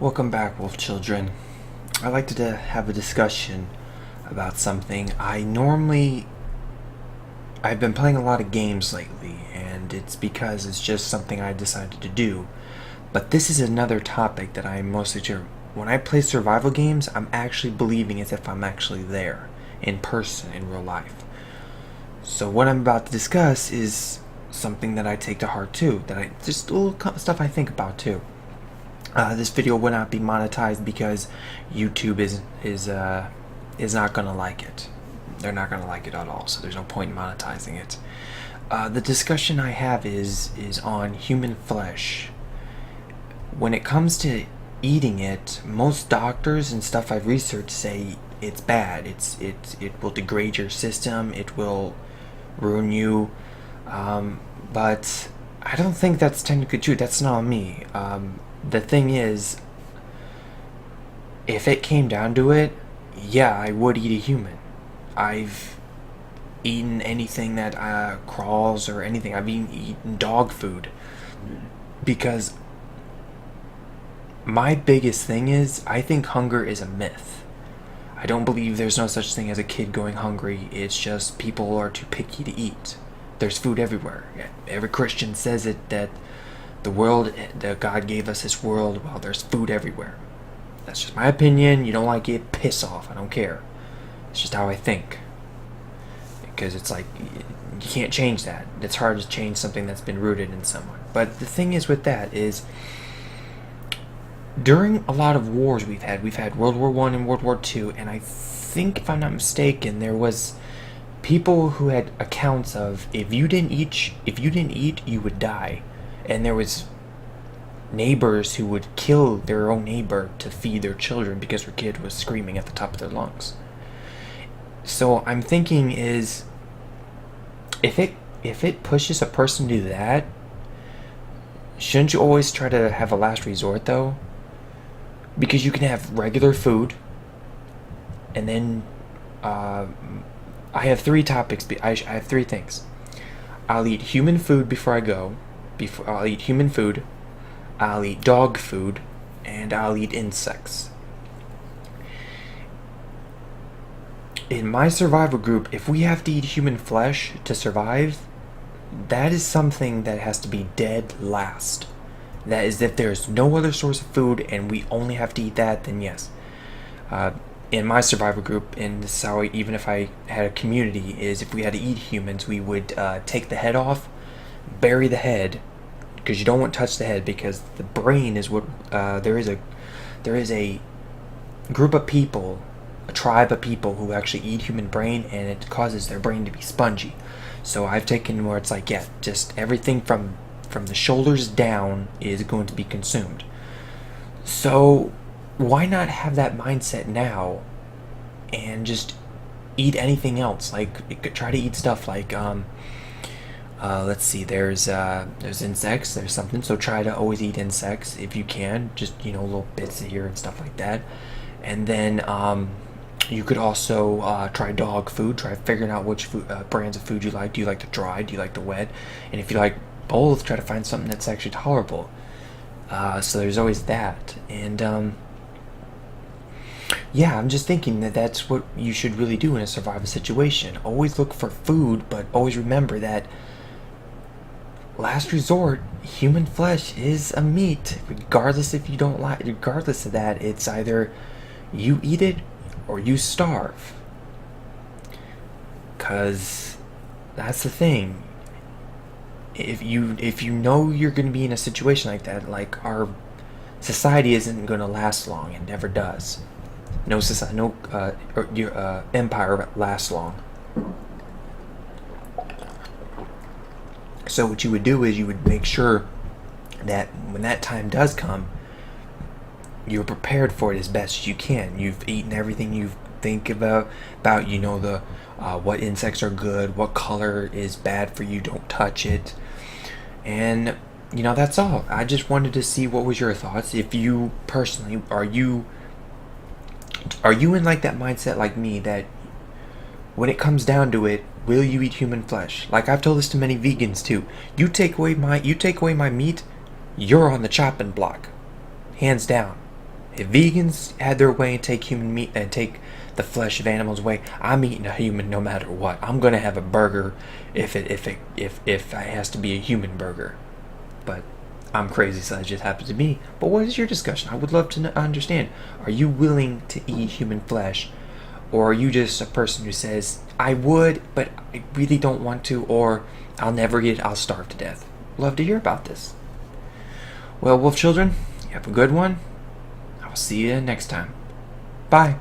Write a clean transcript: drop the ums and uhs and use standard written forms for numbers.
Welcome back, wolf children. I'd like to have a discussion about something. I've been playing a lot of games lately, and it's because it's just something I decided to do. But this is another topic that I'm mostly sure. When I play survival games, I'm actually believing as if I'm actually there, in person, in real life. So what I'm about to discuss is something that I take to heart too, just a little stuff I think about too. This video will not be monetized because YouTube is not gonna like it. They're not gonna like it at all, so there's no point in monetizing it. The discussion I have is on human flesh. When it comes to eating it, most doctors and stuff I've researched say it's bad. It will degrade your system. It will ruin you. But I don't think that's technically true. That's not me. The thing is, if it came down to it, yeah, I would eat a human. I've eaten anything that crawls or anything. I've eaten dog food. Because my biggest thing is, I think hunger is a myth. I don't believe there's no such thing as a kid going hungry. It's just people are too picky to eat. There's food everywhere. Every Christian says it, that that God gave us this world, well, there's food everywhere. That's just my opinion. You don't like it, piss off. I don't care. It's just how I think. Because it's like, you can't change that. It's hard to change something that's been rooted in someone. But the thing is with that is, during a lot of wars we've had World War I and World War II, and I think, if I'm not mistaken, there was people who had accounts of if you didn't eat, you would die. And there was neighbors who would kill their own neighbor to feed their children because their kid was screaming at the top of their lungs. So I'm thinking is, if it pushes a person to do that, shouldn't you always try to have a last resort though? Because you can have regular food, and then I have three topics. I have three things. I'll eat human food before I go. I'll eat human food, I'll eat dog food, and I'll eat insects. In my survival group, if we have to eat human flesh to survive, that is something that has to be dead last. That is, if there's no other source of food and we only have to eat that, then yes. In my survival group, and this is how even if I had a community, is if we had to eat humans, we would take the head off, bury the head, because you don't want to touch the head, because the brain is what there is a group of people, a tribe of people who actually eat human brain, and it causes their brain to be spongy. So I've taken where it's like, yeah, just everything from the shoulders down is going to be consumed. So why not have that mindset now and just eat anything else? Like, try to eat stuff like let's see, there's insects, there's something, so try to always eat insects if you can, just, little bits here and stuff like that. And then you could also try dog food, try figuring out which brands of food you like. Do you like the dry, do you like the wet? And if you like both, try to find something that's actually tolerable. So there's always that. And yeah, I'm just thinking that that's what you should really do in a survival situation. Always look for food, but always remember that last resort, human flesh is a meat. Regardless if you don't like, regardless of that, it's either you eat it or you starve. 'Cause that's the thing. If you know you're going to be in a situation like that, like, our society isn't going to last long. It never does. No society, your empire lasts long. So what you would do is you would make sure that when that time does come, you're prepared for it as best as you can. You've eaten everything you think about the what insects are good, what color is bad for you, don't touch it. And that's all. I just wanted to see what was your thoughts. If you personally, are you in like that mindset like me, that when it comes down to it, will you eat human flesh? Like, I've told this to many vegans too. You take away my meat, you're on the chopping block, hands down. If vegans had their way and take human meat and take the flesh of animals away, I'm eating a human no matter what. I'm gonna have a burger if it has to be a human burger. But I'm crazy, so that just happens to be. But what is your discussion? I would love to understand. Are you willing to eat human flesh, or are you just a person who says I would, but I really don't want to, or I'll never eat it, I'll starve to death? Love to hear about this. Well, wolf children, you have a good one. I'll see you next time. Bye.